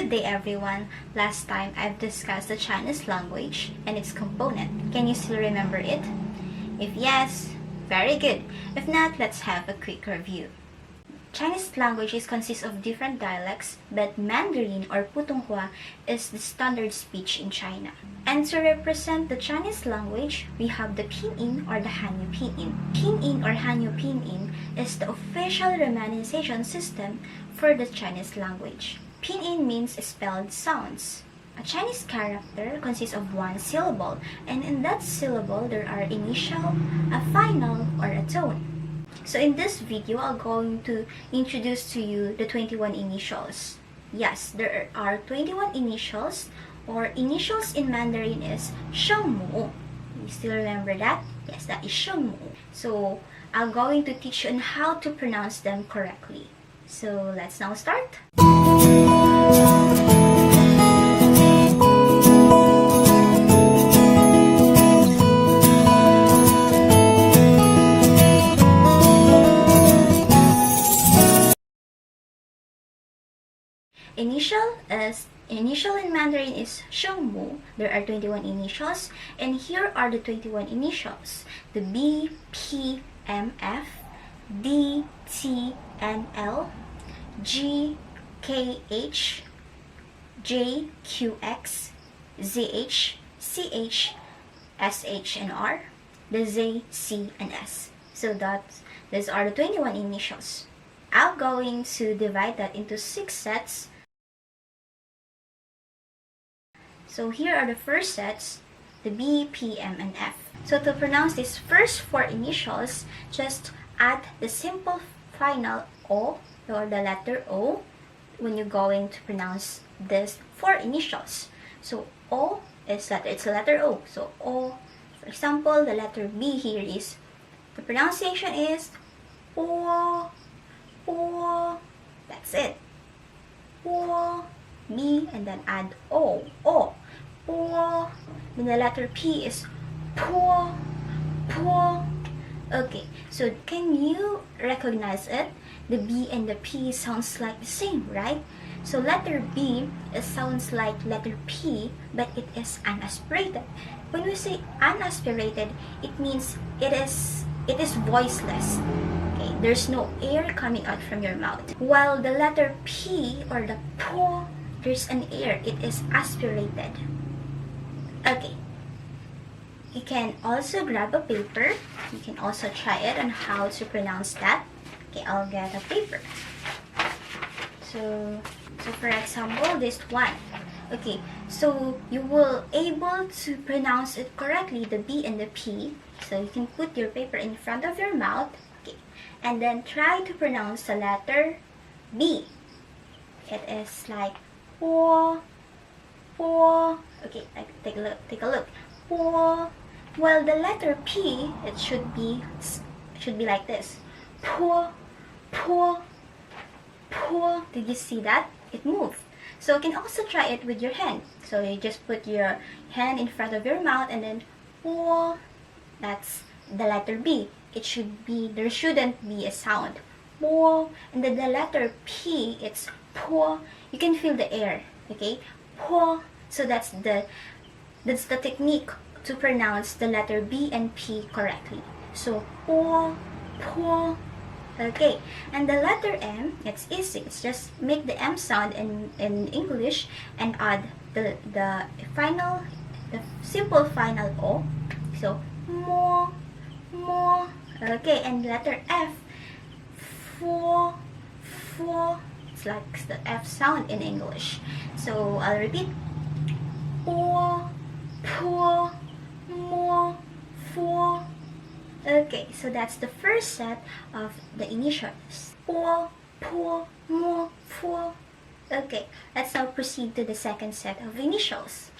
Good day everyone. Last time I've discussed the Chinese language and its component. Can you still remember it? If yes, very good. If not, let's have a quick review. Chinese languages consist of different dialects, but Mandarin or Putonghua is the standard speech in China. And to represent the Chinese language, we have the Pinyin or the Hanyu Pinyin. Pinyin or Hanyu Pinyin is the official romanization system for the Chinese language. Pinyin means spelled sounds. A Chinese character consists of one syllable, and in that syllable there are initial, a final, or a tone. So in this video, I'm going to introduce to you the 21 initials. Yes, there are 21 initials, or initials in Mandarin is shengmu. You still remember that? Yes, that is shengmu. So I'm going to teach you on how to pronounce them correctly. So let's now start. Initial in Mandarin is shengmu. There are 21 initials, and here are the 21 initials: the B, P, M, F, D, T, N, L, G, K, H, J, Q, X, Z, H, C, H, S, H, and R, the Z, C, and S. So these are the 21 initials. I'm going to divide that into 6 sets. So here are the first sets, the B, P, M, and F. So to pronounce these first 4 initials, just add the simple final O, or the letter O, when you're going to pronounce these 4 initials. So O is that it's a letter O. So O, for example, the letter B here is, the pronunciation is O, O, that's it. O, B, and then add O, O. Po. Then the letter P is po, po. Okay, so can you recognize it? The B and the P sounds like the same, right? So letter B, it sounds like letter P, but it is unaspirated. When we say unaspirated, it means it is voiceless. Okay, there's no air coming out from your mouth. While the letter P or the po, there's an air. It is aspirated. Okay, you can also grab a paper. You can also try it on how to pronounce that. Okay, I'll get a paper. So for example, this one. Okay, so you will able to pronounce it correctly, the B and the P. So you can put your paper in front of your mouth. Okay, and then try to pronounce the letter B. It is like po. Po. Okay, take a look. Po. Well, the letter P, it should be like this. Po, po, po. Did you see that? It moved. So you can also try it with your hand. So you just put your hand in front of your mouth and then po. That's the letter B. There shouldn't be a sound. Po. And then the letter P, it's po. You can feel the air. Okay. Po. So that's the technique to pronounce the letter B and P correctly. So po, po. Okay, and the letter M, it's easy. It's just make the M sound in English and add the simple final O. So mo, mo. Okay, and letter F, fo, fo. It's like the F sound in English. So I'll repeat. Po, po, mo, fo. Okay, so that's the first set of the initials. Po, po, mo, fo. Okay, let's now proceed to the second set of initials.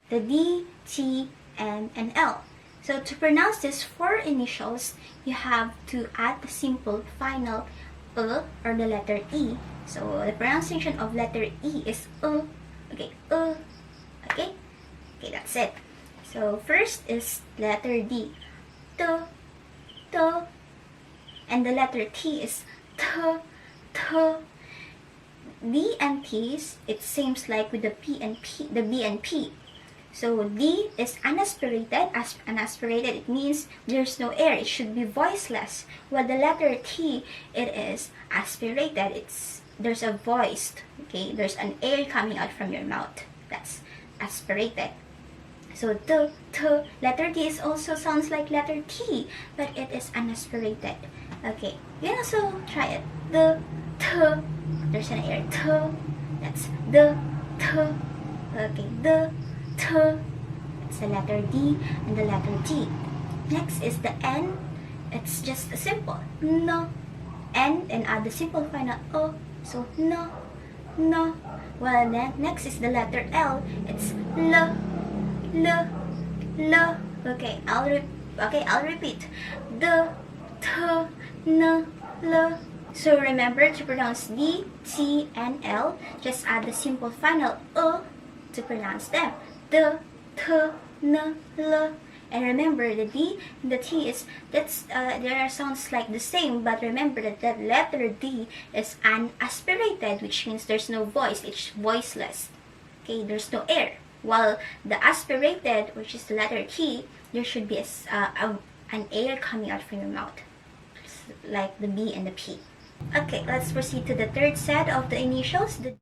The D, T, N, and L. So to pronounce these 4 initials, you have to add the simple final or the letter E. So the pronunciation of letter E is Okay, okay, that's it. So first is letter D, T, and the letter T is T, T. D and T's, it seems like with the P and P, the B and P. So D is unaspirated. As unaspirated, it means there's no air. It should be voiceless. While the letter T, it is aspirated. There's a voice. Okay, there's an air coming out from your mouth. That's aspirated. So the T, letter D is also sounds like letter T, but it is unaspirated. Okay, you can also try it. The T, there's an air. T, that's the T. Okay, the T, it's the letter D and the letter T. Next is the N. It's just simple. No, N, and add the simple final O. So no, no. Well, then next is the letter L. It's L, L, L. Okay, I'll repeat. The, T, N, L. So remember to pronounce D, T, and L. Just add the simple final O to pronounce them. The, T, N, L. And remember the D and the T is, there are sounds like the same, but remember that that letter D is unaspirated, which means there's no voice, it's voiceless. Okay, there's no air. While the aspirated, which is the letter T, there should be an air coming out from your mouth, like the B and the P. Okay, let's proceed to the third set of the initials. The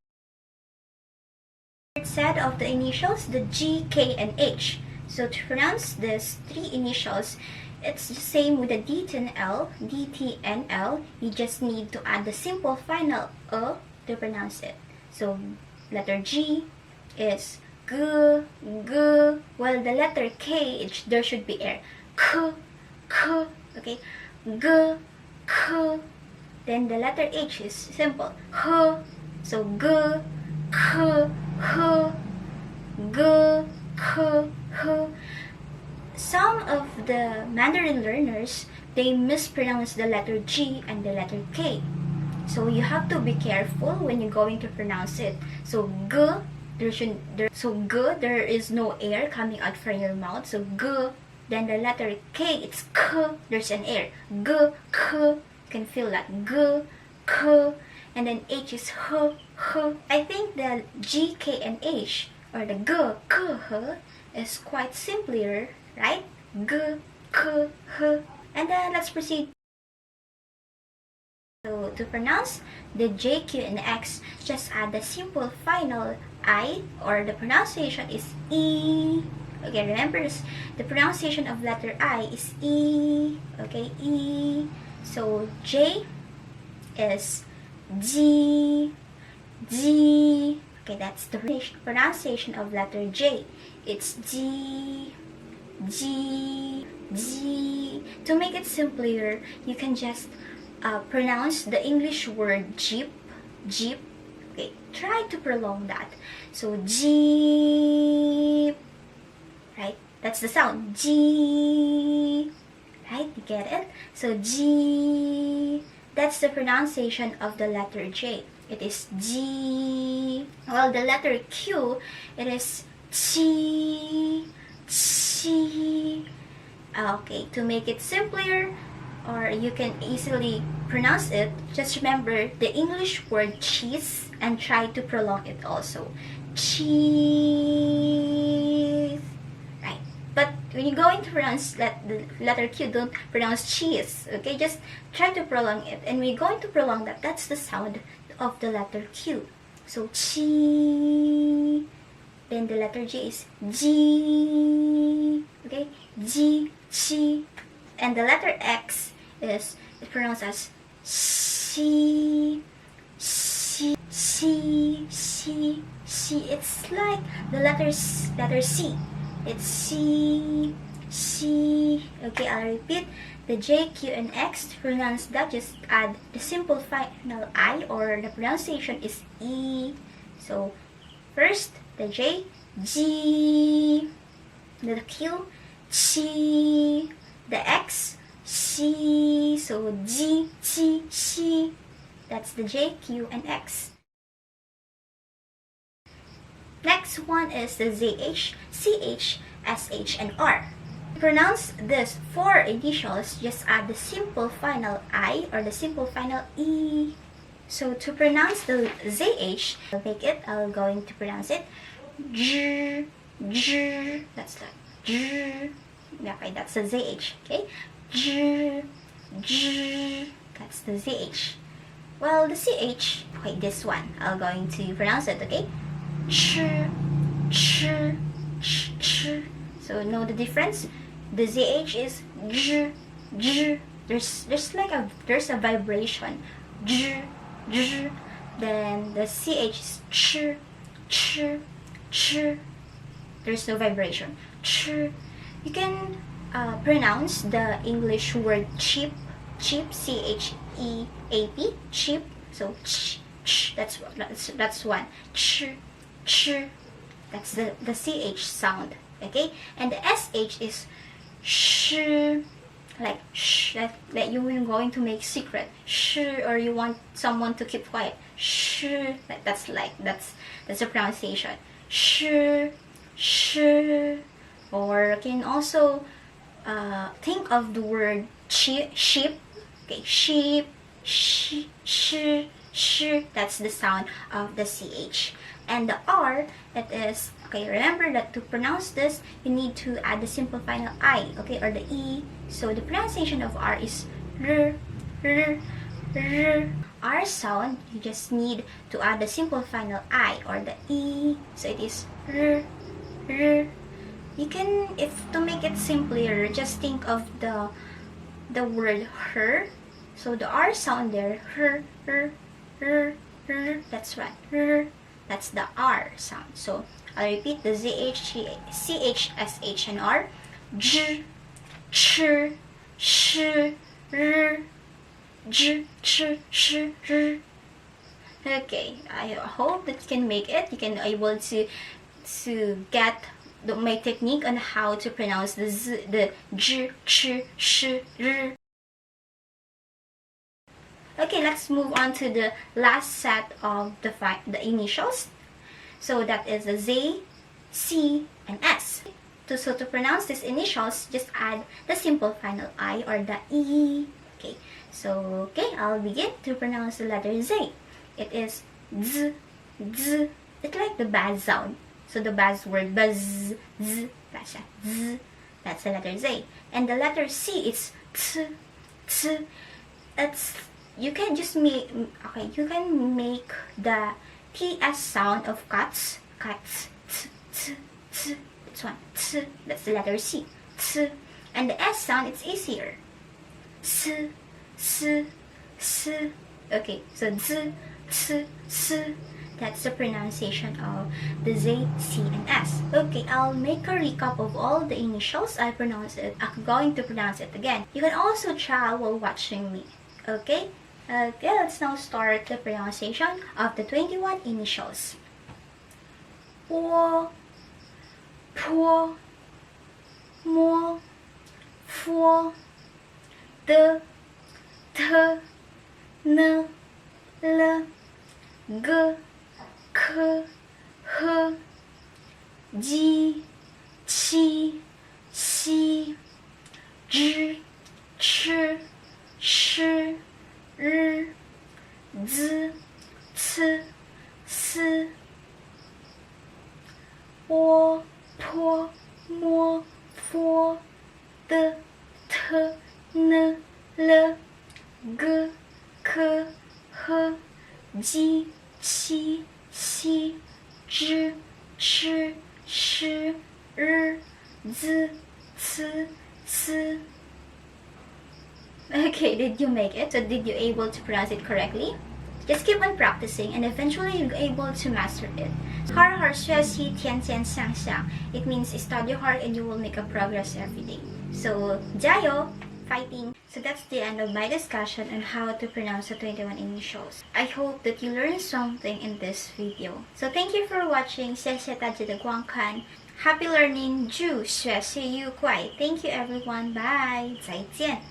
G, K, and H. So to pronounce these three initials, it's the same with the D, T, and L. D, T, and L. You just need to add the simple final O to pronounce it. So letter G is G, G. While the letter K, there should be air. K, K. Okay, G, K. Then the letter H is simple. H. So G, K, H, G, K, H. Some of the Mandarin learners, they mispronounce the letter G and the letter K. So you have to be careful when you're going to pronounce it. So G, there is no air coming out from your mouth. So G. Then the letter K, it's K. There's an air. G, K. You can feel that. G, K. And then H is H, H. I think the G, K, and H, or the G, K, H, is quite simpler, right? G, K, H. And then let's proceed. So to pronounce the J, Q, and X, just add the simple final I, or the pronunciation is E. Okay, remember the pronunciation of letter I is E. Okay, E. So J is G, G. Okay, that's the pronunciation of letter J. It's G, G, G. To make it simpler, you can just pronounce the English word Jeep, Jeep. Okay, try to prolong that. So Jeep, right? That's the sound. G, right? You get it? So G. That's the pronunciation of the letter J. It is G. While the letter Q, it is Chi, Chi. Okay, to make it simpler, or you can easily pronounce it, just remember the English word cheese and try to prolong it also. Cheese. Right. But when you're going to pronounce the letter Q, don't pronounce cheese. Okay, just try to prolong it. And when you're going to prolong that, that's the sound of the letter Q. So chi. Then the letter J is G. Okay, G, chi. And the letter X is pronounced as she, she, she, she, she. It's like the letter C. It's C, she. Okay, I'll repeat. The J, Q, and X, to pronounce that, just add the simple final I, or the pronunciation is E. So first, the J, G. The Q, chi. The X, she. So G, chi, she. That's the J, Q, and X. Next one is the ZH, CH, SH, and R. To pronounce these four initials, just add the simple final I, or the simple final E. So to pronounce the ZH, I'll make it, I'm going to pronounce it J, J, that's the J, okay, that's the ZH, okay, J, J, that's the ZH. Well, the CH, okay, this one, I'm going to pronounce it, okay, Ch, Ch, Ch, Ch. So know the difference? The ZH is J, J. There's a vibration. J, J. Then the CH is Ch, Ch, Ch. There's no vibration. Ch. You can pronounce the English word cheap, CHEAP, cheap. So ch, ch. That's one. Ch, ch. That's the CH sound. Okay, and the SH is sh, like sh, that you are going to make secret sh, or you want someone to keep quiet sh, that's the pronunciation sh, sh. Or can also think of the word sheep, okay, sheep, sh, sh, sh. That's the sound of the CH. And the R, that is, okay, remember that to pronounce this, you need to add the simple final I, okay, or the E. So the pronunciation of R is R, R, R. R sound, you just need to add the simple final I or the E. So it is R, R. You can, if to make it simpler, just think of the word her. So the R sound there, her, her, her, her. That's right, her. That's the R sound. So I'll repeat the ZH, CH, SH, and R. J, ch, sh, r, j, ch, sh, r. Okay, I hope that you can make it. You can able to get my technique on how to pronounce the Z, the J, ch, sh, r. Okay, let's move on to the last set of the initials. So that is the Z, C, and S. So to pronounce these initials, just add the simple final I or the E. Okay, so I'll begin to pronounce the letter Z. It is Z, Z. It's like the buzz sound. So the buzz word buzz, Z, that's a Z. That's the letter Z. And the letter C is T, T. It's, you can just make, okay, you can make the TS sound of cats, cats, T, T, T. That's one, T, that's the letter C, T. And the S sound, it's easier. S, S, S. Okay, so Z, S, S. That's the pronunciation of the Z, C, and S. Okay, I'll make a recap of all the initials. I'm going to pronounce it again. You can also try while watching me. Okay? Okay, let's now start the pronunciation of the 21 initials. Wo, po, mo, fo, de, t, n, l, g, k, h, ji, qi, xi, zhi, ch, sh, r, z, c, s. Wo, po, mo, fo, de, t, n, l, g, k, h, ji, qi, xi, zhi, ch, sh, r, z, c, s. Okay, did you make it? So did you able to pronounce it correctly? Just keep on practicing and eventually you'll be able to master it. Hard, hard, 学习天天向上. It means study hard and you will make a progress every day. So, 加油! Fighting! So that's the end of my discussion on how to pronounce the 21 initials. I hope that you learned something in this video. So thank you for watching. 谢谢大家的观看. Happy learning! 祝学习愉快! Thank you everyone. Bye! 再见!